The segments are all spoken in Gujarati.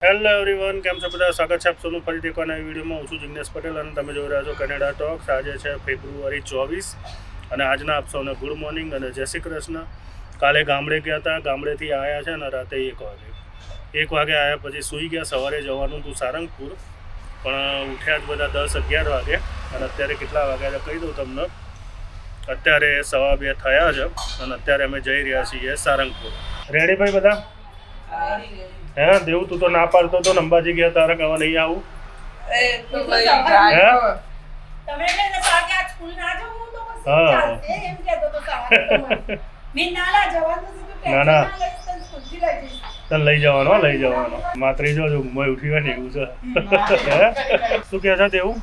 હેલો એવરીવન, કેમ છો બધા? સ્વાગત છે આપ સૌનું ફરીથી એક નવા વિડીયોમાં. હું છું જિગ્નેશ પટેલ અને તમે જોઈ રહ્યા છો કેનેડા ટોક્સ. આજે છે ફેબ્રુઆરી 24 અને આજના આપ સૌને ગુડ મોર્નિંગ અને જય શ્રી કૃષ્ણ. કાલે ગામડે ગયા હતા, ગામડેથી આવ્યા છે અને રાતે 1 વાગે આવ્યા, પછી સૂઈ ગયા. સવારે જવાનું હતું સારંગપુર, પણ ઉઠ્યા જ બધા 10-11 વાગે અને અત્યારે કેટલા વાગ્યા છે કહી દઉં તમને. અત્યારે 2:15 થયા છે અને અત્યારે અમે જઈ રહ્યા છીએ સારંગપુર. રેડી ભાઈ બધા? હે દેવું, તું તો ના પાડતો તો અંબાજી ગયા તારે કહેવા નહીં આવું. ના ના તને લઈ જવાનો માત્રી જો મોય ઉઠી હોય ને એવું છે. શું કહે છે દેવું?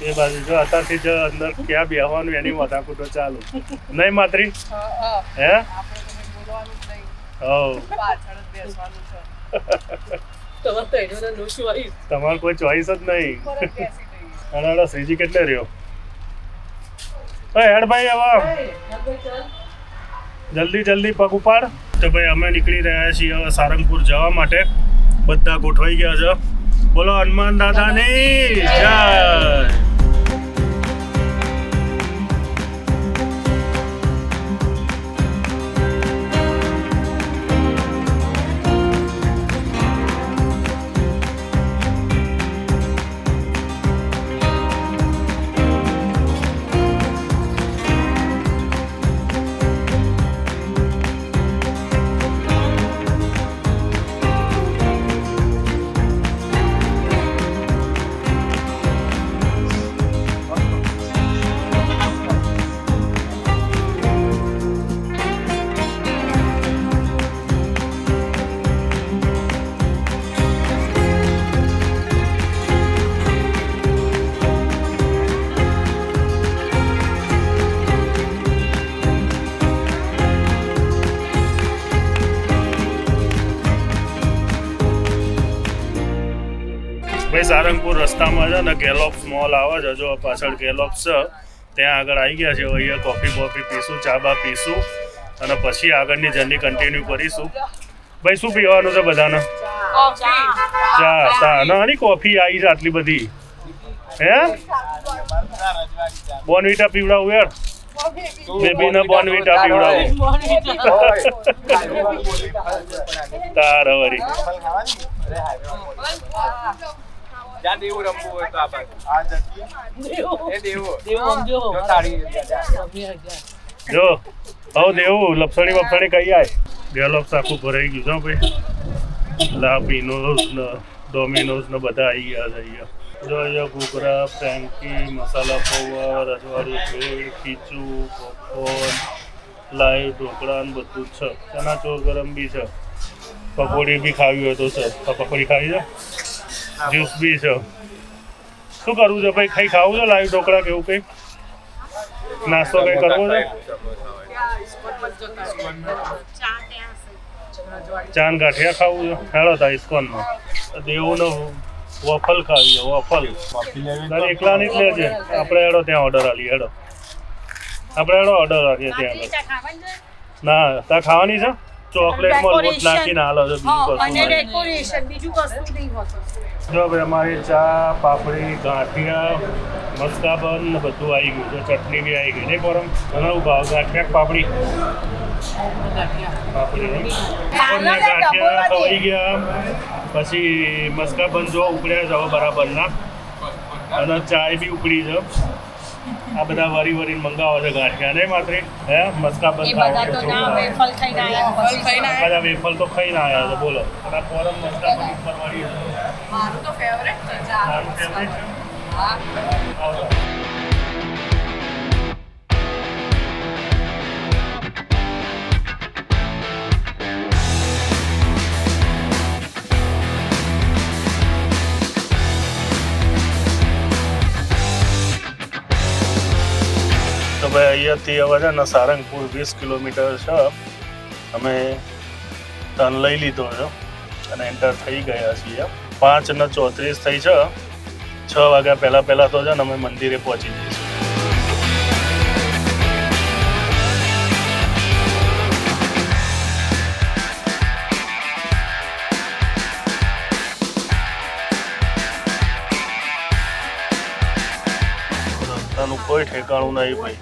એ બાજુ જો અત્યારથી જ અંદર ક્યાં બેસવાનું એની માથાકૂટો ચાલુ નહીં માત્રી? હે તમારે કોઈ ચોઈસ જ નહીં. અને શ્રીજી કેટલે રહ્યો? હેડ ભાઈ હવે જલ્દી પગ ઉપાડ. તો ભાઈ અમે નીકળી રહ્યા છીએ હવે સારંગપુર જવા માટે. બધા ગોઠવાઈ ગયા છે. બોલો હનુમાન દાદાની જય. ભાઈ સારંગપુર રસ્તામાં છે ને ગેલોપ્સ મોલ આવે છે, જો પાછળ ગેલોપ્સ છે ત્યાં આગળ આવી ગયા છે. અહીંયા કોફી પીશું, ચા બા પીશું અને પછી આગળની જર્ની કન્ટિન્યુ કરીશું. ભાઈ શું પીવાનું છે બધાને? ચા ના આની કોફી આવી છે આટલી બધી? હે બોર્નવિટા પીવડાવું યાર, બેબીને બોર્નવિટા પીવડાવું. તાર વરી જો હવે દેવું લપસણી કઈ આય. ગેલોપ્સ આખું ભરાઈ ગયું છે ભાઈ. લાપીનોઝ ને ડોમિનોઝ ને બધા આવી ગયા છે અહીંયા. જો અહીંયા ઘૂઘરા, ફ્રેન્કી, મસાલા પૌવા, રજવાડી ભેળ, ખીચું, પોપકોર્ન, લાઈવ ઢોકળા ને બધું જ છે. ચના ચોર ગરમ બી છે. પકોડી બી ખાવી હોય તો છે. પકોડી ખાવી છે, જ્યુસ બી છે. શું કરવું છે ભાઈ? ખાવું છે લાઈવ ઢોકળા કેવું કંઈ નાસ્તો કંઈ કરવો છે? ચાન ગાંઠિયા ખાવું છે? હેડો તા ઇસ્કોનમાં. દેવું વોફલ ખાવી છે, વોફલ. તારે એકલા નહીં જ લેજે, આપણે હેડો ત્યાં ઓર્ડર આલીએ. હેડો ઓર્ડર આલીએ ત્યાં આગળ. ના ત્યાં ખાવાની છે? ચોકલેટમાં લોટ નાખીને હાલો છે, બીજું કશું નહીં હોતું. જો ભાઈ અમારી ચા, પાપડી, ગાંઠિયા, મસ્કાબન ને બધું આવી ગયું છે. ચટણી બી આવી ગઈ નહીં પરમ? ઘણા ભાવ ગાંઠિયા પાપડી ગાંઠિયા ખવાઈ ગયા. પછી મસ્કાબન જો ઉકળ્યા છે બરાબરના અને ચાય બી ઉકળી છે. આ બધા વરી મંગાવો છે ગાંઠિયા નહીં માત્રી? હે મસ્કાબન વેફલ તો ખાઈને આવ્યા છે. બોલો અને ફોરમ મસ્કાબન ઉપર વળી છે. મારું તો ફેવરેટ છે. તો ભાઈ અહીંયાથી હવે છે ને સારંગપુર 20 કિલોમીટર છે. અમે ટર્ન લઈ લીધો છે અને એન્ટર થઈ ગયા છીએ. 5:34 થઈ છે. 6 વાગ્યા પહેલાં તો છે ને અમે મંદિરે પહોંચી જઈશું. કોઈ ઠેકાણું નહીં ભાઈ.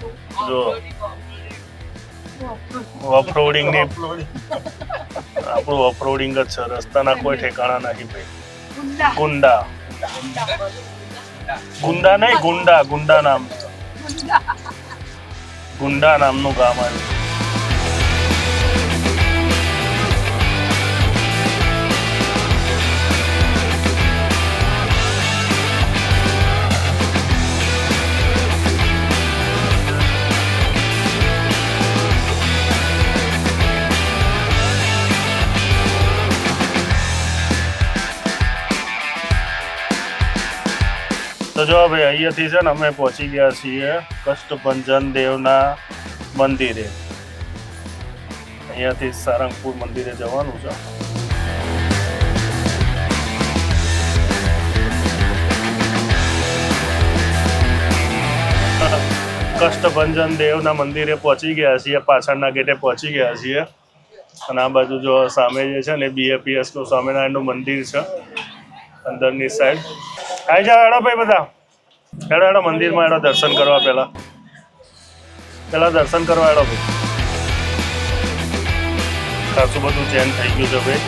જો ઓફરોડિંગ ની આપણું ઓફરોડિંગ જ છે, રસ્તાના કોઈ ઠેકાણા નહીં ભાઈ. ગુંડા ગુંડા નહીં, ગુંડા ગુંડા નામ, ગુંડા નામનું ગામ આવ્યું. તો જો ભાઈ અહીંયાથી છે ને અમે પહોંચી ગયા છીએ કષ્ટભંજન દેવના મંદિરે. અહીંયાથી સારંગપુર મંદિરે જવાનું છે. કષ્ટભંજન દેવના મંદિરે પહોંચી ગયા છીએ, પાછળના ગેટે પહોંચી ગયા છીએ. અને આ બાજુ જો સામે જે છે ને BAPS નું સ્વામિનારાયણનું મંદિર છે અંદરની સાઈડ. આવી જાઓ હેડો ભાઈ બધા, હેડો હેડો મંદિરમાં હેડો દર્શન કરવા. પહેલા દર્શન કરવા હેડો ભાઈ. ખાસું બધું ચેન્જ થઈ ગયું છે ભાઈ,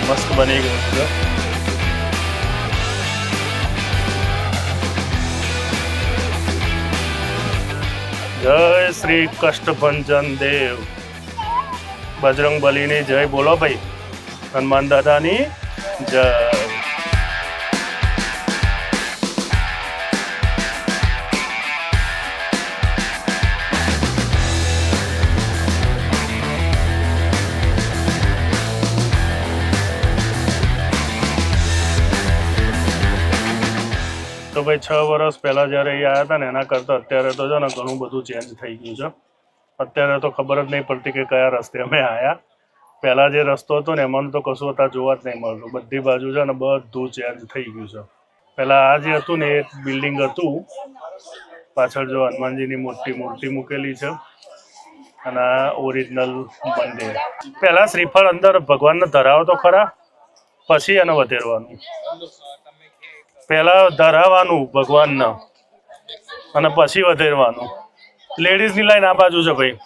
મસ્ત બની ગયું છે. જય શ્રી કષ્ટભંજન દેવ, બજરંગ બલીની જય બોલો ભાઈ, હનુમાન દાદાની જય. તો ભાઈ 6 વર્ષ પહેલાં જ્યારે એ આવ્યા હતા ને એના કરતાં અત્યારે તો છે ને ઘણું બધું ચેન્જ થઈ ગયું છે. અત્યારે તો ખબર જ નહીં પડતી કે કયા રસ્તે અમે આવ્યા. પહેલાં જે રસ્તો હતો ને એમાં તો કશું અત્યારે જોવા જ નહીં મળતું. બધી બાજુ છે ને બધું ચેન્જ થઈ ગયું છે. પહેલાં આ જે હતું ને એક બિલ્ડિંગ હતું, પાછળ જો હનુમાનજીની મોટી મૂર્તિ મૂકેલી છે અને આ ઓરિજિનલ મંદિર. પહેલાં શ્રીફળ અંદર ભગવાનને ધરાવો તો ખરા, પછી એને વધેરવાનું. પહેલા ધરાવવાનું ભગવાનને અને પછી વધેરવાનું. લેડીઝની લાઈન આ બાજુ છે ભાઈ,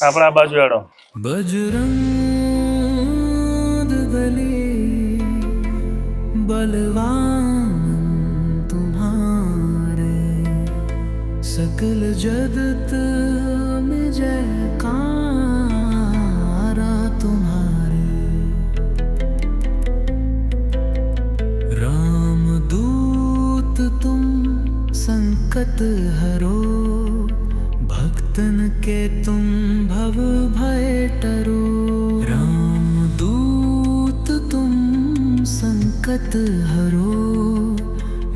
આપણે આ બાજુ હેડો. बजरंग बली बलवान तुम्हारे, सकल जगत में जयकारा तुम्हारे. रामदूत तुम संकट हरो, भक्तन के तुम भव भय टरो. रामदूत तुम संकट हरो,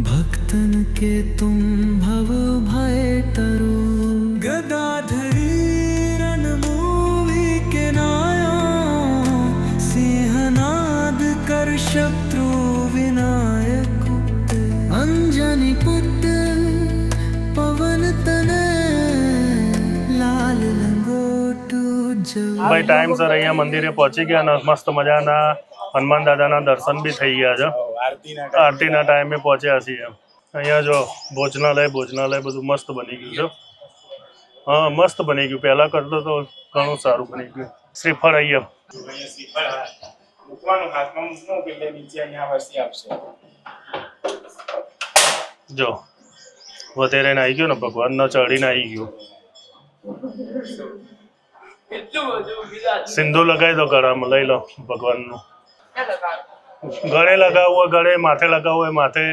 भक्तन के तुम भव भय टरो. गदाधरी रणमूवि के नाया, सिंहनाद कर शत्रु विनायक. अंजनी पुत्र पवन तनय, लाल लंगोट ભાઈ ટાઈમ સર અહીંયા મંદિરે પહોંચી ગયા અને મસ્ત મજાના હનુમાન દાદાના દર્શન બી થઈ ગયા છે. આરતીના ટાઈમે પહોંચ્યા છીએ. અહીંયા જો ભોજનાલય બધું મસ્ત બની ગયું છે. હા મસ્ત બની ગયું, પહેલાં કરતાં તો ઘણું સારું બની ગયું. શ્રીફળ અહીંયા જો વધેરે આવી ગયો ને, ભગવાનનો ચડીને આવી ગયો. સિંધુ લગાવી દો ગળામાં, લઈ લો ભગવાનનું. ગળે લગાવવું હોય ગળે, માથે લગાવવું હોય માથે,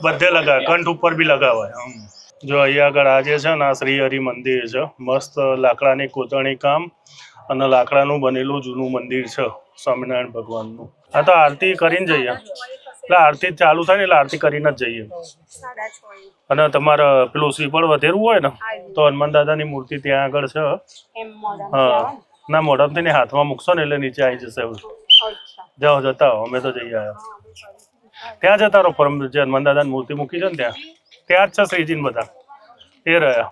બધે લગાવે, કંઠ ઉપર બી લગાવાય. જો અહીંયા આગળ આ જે છે ને આ શ્રી હરિ મંદિર છે. મસ્ત લાકડાની કોતરણી કામ અને લાકડાનું બનેલું જૂનું મંદિર છે સ્વામિનારાયણ ભગવાનનું. આ તો આરતી કરીને જઈએ, એટલે આરતી ચાલુ થાય ને એટલે આરતી કરીને જ જઈએ. અને તમારે પેલું શ્રીફળ વધેરવું હોય ને તો હનુમાન દાદાની મૂર્તિ ત્યાં આગળ છે. હા ના, મોઢામાંથી ને હાથમાં મૂકશો ને એટલે નીચે આવી જશે. જાઓ જતા હો, અમે તો જઈ આવ્યા. ત્યાં જતા રહો, પરમ જે હનુમાન દાદાની મૂર્તિ મૂકી છે ને ત્યાં જ છે શ્રીજી બધા એ રહ્યા.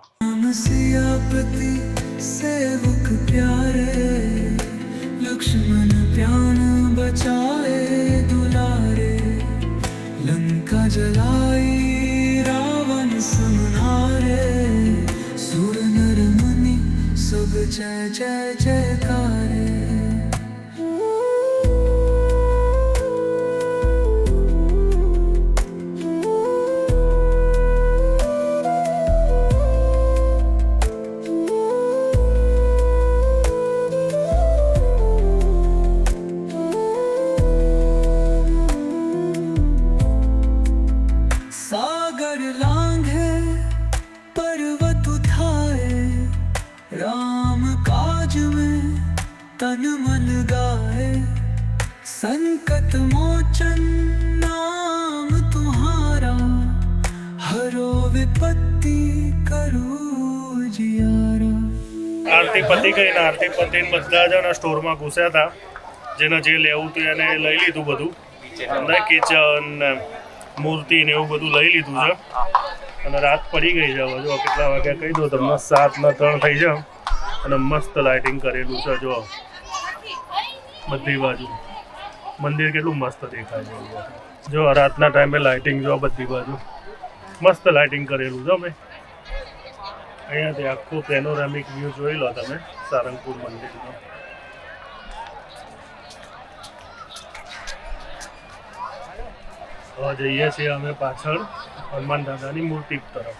लक्ष्मण प्राण बचाए दुलारे, लंका जलाई रावण सम जय जय जयकारे सागर लांघे पर्वत उठाए राम काज में तन मन गाए संकट मोचन नाम तुम्हारा हरो विपत्ति करो जियारा। આરતી પતી ગઈ ને આરતી પતીને બધા જણા સ્ટોરમાં ઘૂસ્યા હતા. જેને જે લેવું હતું એને લઈ લીધું બધું. અને કિચન ને મૂર્તિ ને એવું બધું લઈ લીધું છે. અને રાત પડી ગઈ છે. હવે જો કેટલા વાગ્યા કહી દો તમને, 7:03 થઈ છે. અને મસ્ત લાઇટિંગ કરેલું છે. જો બધી બાજુ મંદિર કેટલું મસ્ત દેખાય છે. જો રાતના ટાઈમે લાઇટિંગ જો બધી બાજુ મસ્ત લાઇટિંગ કરેલું છે ભાઈ. અહીંયાથી આખું પેનોરામિક વ્યૂ જોઈ લો તમે સારંગપુર મંદિરનો. હવે જઈએ છીએ અમે પાછળ હનુમાન દાદાની મૂર્તિ તરફ.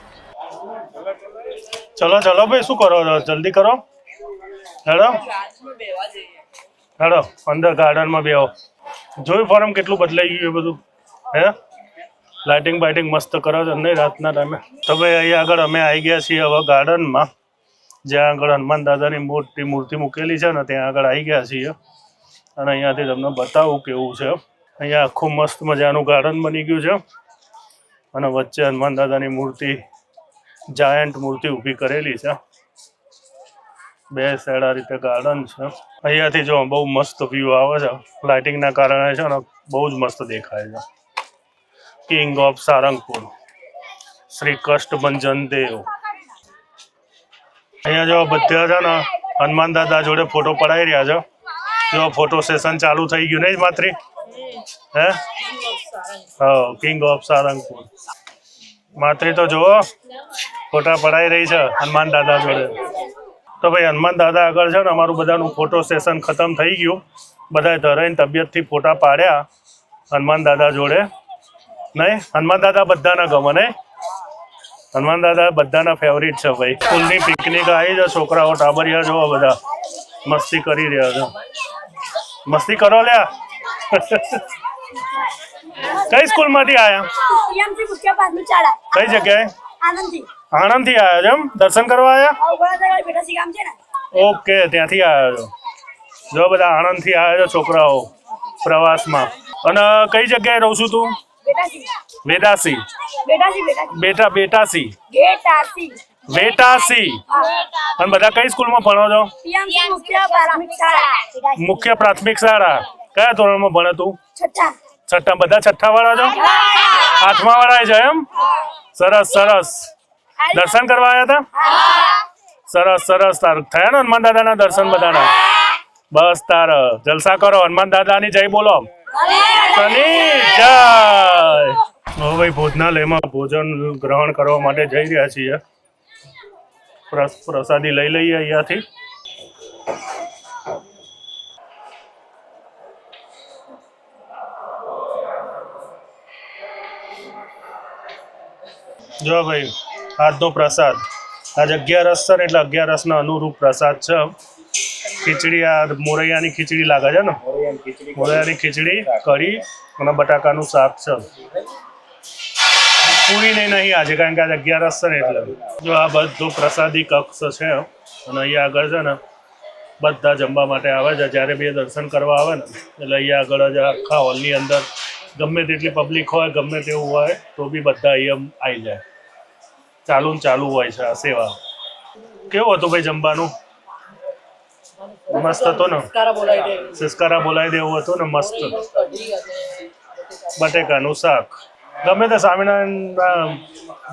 ચલો ચલો ભાઈ, શું કરો છો? જલ્દી કરો. હેડો હેડો અંદર ગાર્ડનમાં બેહો. જોયું ફોરમ કેટલું બદલાઈ ગયું એ બધું? હે લાઇટિંગ બાઇટિંગ મસ્ત કરો છો નહીં રાતના ટાઈમે? તો ભાઈ અહીંયા આગળ અમે આવી ગયા છીએ હવે ગાર્ડનમાં, જ્યાં આગળ હનુમાન દાદાની મોટી મૂર્તિ મૂકેલી છે ને ત્યાં આગળ આવી ગયા છીએ. અને અહીંયાથી તમને બતાવું કેવું છે. અહીંયા આખું મસ્ત મજાનું ગાર્ડન બની ગયું છે. અને વચ્ચે હનુમાન દાદાની મૂર્તિ, જાયન્ટ મૂર્તિ ઊભી કરેલી છે. બે સાઈડ આ રીતે ગાર્ડન છે. અહીંયાથી જો બહુ મસ્ત વ્યૂ આવે છે. લાઇટિંગના કારણે છે ને બહુ જ મસ્ત દેખાય છે. King of Sarangpur Shri Kashtabhanjan Dev. અહીંયા જો બધા છે ને હનુમાન દાદા જોડે ફોટો પડાવી રહ્યા છે. જો ફોટો સેશન ચાલુ થઈ ગયું નહીં માત્રી? હે હા, કિંગ ઓફ સારંગપુર. માત્રી તો જુઓ ફોટા પડાઈ રહી છે હનુમાન દાદા જોડે. તો ભાઈ હનુમાન દાદા આગળ છે ને અમારું બધાનું ફોટો સેશન ખતમ થઈ ગયું. બધાએ ધરાઈને તબિયતથી ફોટા પાડ્યા હનુમાન દાદા જોડે. નહીં હનુમાન દાદા બધાના ગમે નહીં? હનુમાન દાદા બધાના ફેવરિટ છે ભાઈ. સ્કૂલની પિકનિક આવી છે. છોકરાઓ ટાબરિયા જોવા બધા મસ્તી કરી રહ્યા છે. મસ્તી કરો લ્યા. કઈ સ્કૂલ માંથી આયા? કઈ જગ્યાએ? આણંદ થી આયા છો એમ? દર્શન કરવા આયા? ઓકે, ત્યાંથી આયા છો. જો બધા આણંદ થી આયા છો છોકરાઓ પ્રવાસમાં. અને કઈ જગ્યાએ રહું છું તું? વેદાસી. બેટાસી. વેટાસી. અને બધા કઈ સ્કૂલમાં ભણો છો? મુખ્ય પ્રાથમિક શાળા. કયા ધોરણમાં ભણે તું? છઠ્ઠા. બધા છઠ્ઠા વાળા છો? 8મા વાળા છે એમ? સરસ સરસ. દર્શન કરવા આવ્યા હતા? સરસ સરસ. તાર થયા ને હનુમાન દાદાના દર્શન બધાના? બસ તાર જલસા કરો. હનુમાન દાદાની જય બોલો. જય. હવે ભાઈ ભોજનાલયમાં ભોજન ગ્રહણ કરવા માટે જઈ રહ્યા છીએ. પ્રસાદી લઈ લઈએ અહીંયાથી. જો ભાઈ આજનો પ્રસાદ, આજ 11 છે ને એટલે 11 અનુરૂપ પ્રસાદ છે. ખીચડી, આ મોરૈયાની ખીચડી લાગે છે ને? મોરૈયાની ખીચડી, કઢી અને બટાકાનું શાક છે. પૂરી નહીં આજે, કારણ કે આજે 11 છે ને એટલે. જો આ બધો પ્રસાદી કક્ષ છે. અને અહીંયા આગળ છે ને બધા જમવા માટે આવે છે. જ્યારે બી દર્શન કરવા આવે ને એટલે અહીંયા આગળ જ આખા હોલની અંદર ગમે તેટલી પબ્લિક હોય, ગમે તેવું હોય તો બી બધા અહીંયા આવી જાય. ચાલુ હોય છે આ સેવા. કેવું હતું ભાઈ જમવાનું? મસ્ત હતો ને? સિસકારા બોલાવી દેવું હતું ને? મસ્ત. બટેકાનું શાક. ગમે તે સ્વામિનારાયણ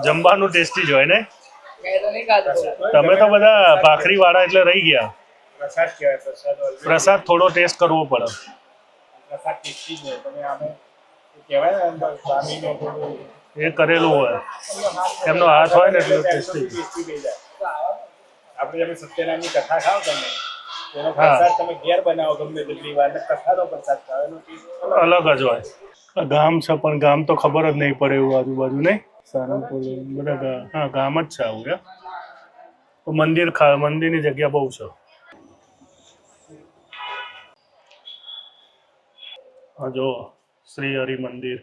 જમવાનું ટેસ્ટી જ હોય ને? તમે તો બધા ભાખરી વાળા એટલે રહી ગયા. પ્રસાદ થોડો ટેસ્ટ કરવો પડે. એ કરેલું હોય, એમનો હાથ હોય ને એટલે ટેસ્ટી. આપણે તમે સત્યનારાયણની કથા ખાઓ તમે એનો પ્રસાદ તમે ઘેર બનાવો ગમે તેટલી વાર કથાનો પ્રસાદ ખાઓ એનો અલગ જ હોય. ગામ છે પણ ગામ તો ખબર જ નહીં પડે એવું આજુબાજુ નહીં. સારંગપુર બધા હા ગામ જ છે આવું મંદિરની જગ્યા બહુ છે. હા જો શ્રી હરિ મંદિર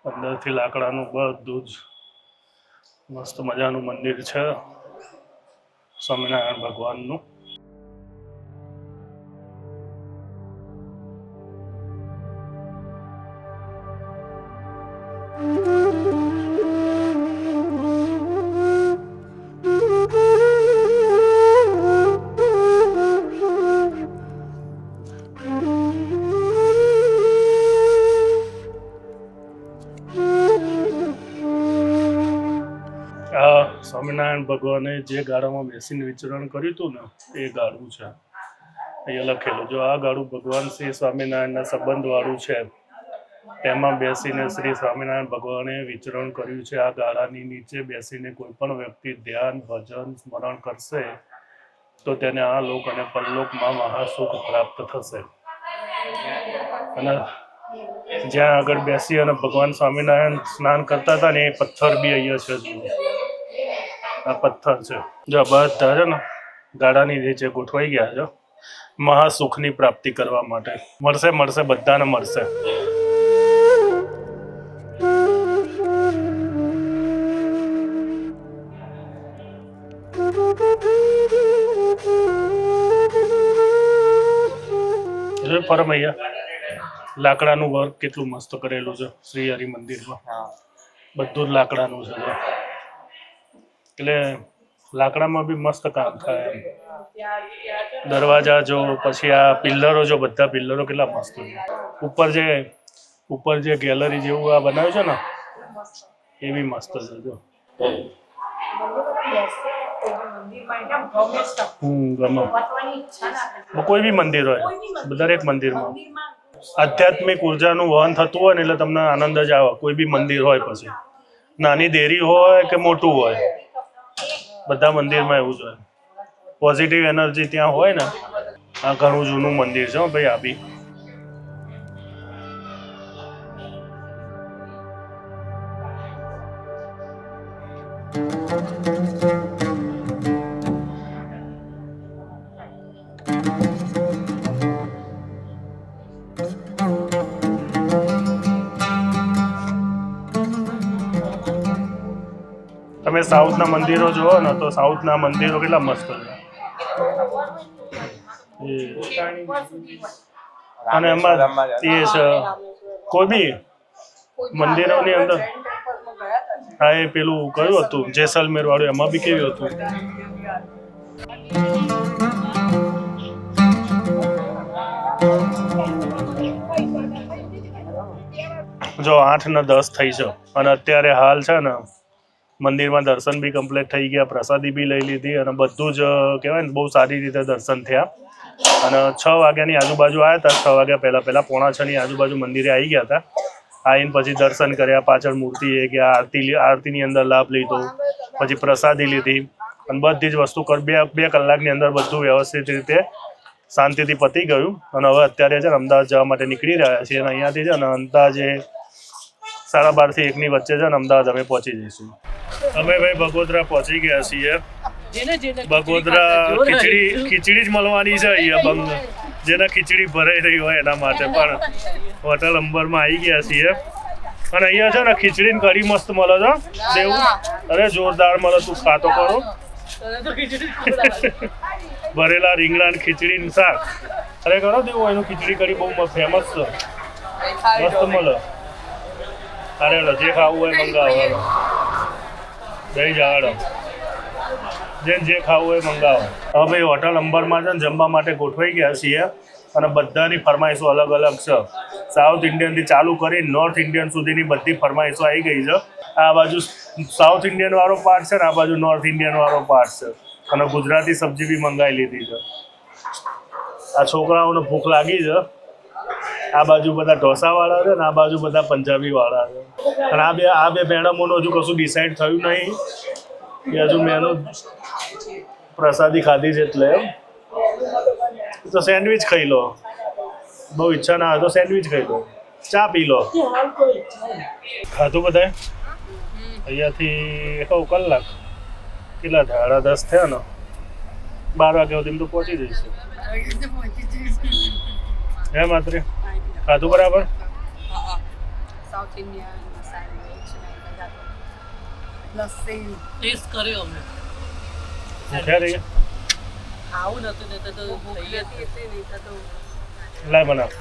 અંદરથી લાકડાનું બધું જ મસ્ત મજાનું મંદિર છે સ્વામિનારાયણ ભગવાનનું. સ્વામિનારાયણ ભગવાને જે ગાડામાં બેસીને વિચરણ કર્યું હતું ને એ ગાડું છે અહીંયા લખેલું. જો આ ગાડું ભગવાન શ્રી સ્વામિનારાયણના સંબંધવાળું છે. તેમાં બેસીને શ્રી સ્વામિનારાયણ ભગવાને વિચરણ કર્યું છે. આ ગાડાની નીચે બેસીને કોઈ પણ વ્યક્તિ ધ્યાન ભજન સ્મરણ કરશે તો તેને આ લોક અને પરલોકમાં મહાસુખ પ્રાપ્ત થશે. અને જ્યાં આગળ બેસી અને ભગવાન સ્વામિનારાયણ સ્નાન કરતા હતા ને એ પથ્થર બી અહીંયા છે. જુઓ આ પથ્થર છે. જો બધા છે ને ગાડાની નીચે ગોઠવાઈ ગયા છે મહાસુખની પ્રાપ્તિ કરવા માટે. મળશે બધાને મળશે. ફરમ અહીંયા લાકડાનું વર્ક કેટલું મસ્ત કરેલું છે શ્રી હરિ મંદિરમાં. બધું જ લાકડાનું છે. એટલે લાકડામાં બી મસ્ત કામ થાય. દરવાજા જો પછી આ પિલ્લરો જો બધા પિલ્લરો કેટલા મસ્ત છે. ઉપર જે ગેલેરી જેવું આ બનાવ્યું છે ને એ બી મસ્ત છે. જો ગમે કોઈ બી મંદિર હોય દરેક મંદિરમાં આધ્યાત્મિક ઉર્જાનું વહન થતું હોય ને એટલે તમને આનંદ જ આવે. કોઈ બી મંદિર હોય પછી નાની દેરી હોય કે મોટું હોય બધા મંદિરમાં એવું જ હોય. પોઝિટિવ એનર્જી ત્યાં હોય ને. આ ઘણું જૂનું મંદિર છે ભાઈ. આ બી તમે સાઉથના મંદિરો જુઓ ને તો સાઉથના મંદિરો કેટલા મસ્ત છે. અને એમાં એ છે કોઈ બી મંદિરોની અંદર હા એ પેલું કયું હતું જેસલમેર વાળું એમાં બી કેવું હતું. જો 8 ને 10 થઈ છે અને અત્યારે હાલ છે ને મંદિરમાં દર્શન બી કમ્પ્લીટ થઈ ગયા. પ્રસાદી બી લઈ લીધી અને બધું જ કહેવાય ને બહુ સારી રીતે દર્શન થયા. અને 6 વાગ્યાની આજુબાજુ આવ્યા હતા. 6 વાગ્યા પહેલાં 5:45ની આજુબાજુ મંદિરે આવી ગયા હતા. આવીને પછી દર્શન કર્યા. પાછળ મૂર્તિ એ ગયા. આરતીની અંદર લાભ લીધો. પછી પ્રસાદી લીધી અને બધી જ વસ્તુ બે કલાકની અંદર બધું વ્યવસ્થિત રીતે શાંતિથી પતી ગયું. અને હવે અત્યારે છે ને અમદાવાદ જવા માટે નીકળી રહ્યા છીએ. અને અહીંયાથી છે ને અંદાજે 12:30 થી 1ની વચ્ચે છે ને અમદાવાદ અમે પહોંચી જઈશું. અમે ભાઈ બગોદરા પહોંચી ગયા છીએ. બગોદરા ખીચડી જ મળવાની છે અહીંયા. જેના ખીચડી ભરાઈ રહી હોય એના માટે. પણ હોટલ અંબરમાં આવી ગયા છીએ અને અહીંયા છે ને ખીચડી ને કઢી મસ્ત મળે છે. દેવું અરે જોરદાર મળે. તું ખાતો કરો. ભરેલા રીંગણા ને ખીચડી ને શાક. અરે કરો દેવું એનું ખીચડી કઢી બહુ ફેમસ છે. મસ્ત મળે. અરે જે ખાવું હોય મંગાવો. દહીં જવાડો જે ખાવું હોય મંગાવો. હવે ભાઈ હોટલ અંબરમાં છે ને જમવા માટે ગોઠવાઈ ગયા છીએ અને બધાની ફરમાઈશો અલગ અલગ છે. સાઉથ ઇન્ડિયનથી ચાલુ કરી નોર્થ ઇન્ડિયન સુધીની બધી ફરમાઈશો આવી ગઈ છે. આ બાજુ સાઉથ ઇન્ડિયન વાળો પાર્ટ છે ને આ બાજુ નોર્થ ઇન્ડિયન વાળો પાર્ટ છે. અને ગુજરાતી સબ્જી બી મંગાવી લીધી છે. આ છોકરાઓને ભૂખ લાગી છે. આ બાજુ બધા ઢોસાવાળા છે ને આ બાજુ બધા પંજાબીવાળા છે. અને આ બે મેડમોનું હજુ કશું ડિસાઈડ થયું નહીં કે હજુ મેનુ પ્રસાદી ખાધી છે એટલે એમ તો સેન્ડવિચ ખાઈ લો, બહુ ઈચ્છા ના હોય તો સેન્ડવિચ ખાઈ લો, ચા પી લો. ખાધું બધાય? અહીંયાથી કહું કલાક કેટલા થયા? 10:30 થયા ને, 12 વાગ્યા સુધી તો પહોંચી જઈશું. હે માત્રે ખાધું બરાબર? સાઉથ ઇન્ડિયન સેન્ડવિચ ને બધા લસ્સી ટેસ્ટ કર્યો અમે. ભૂખ્યા રહીએ? આવું નતું ને તો ભૂખ નથી એટલે નહીં તો લાય બનાવ.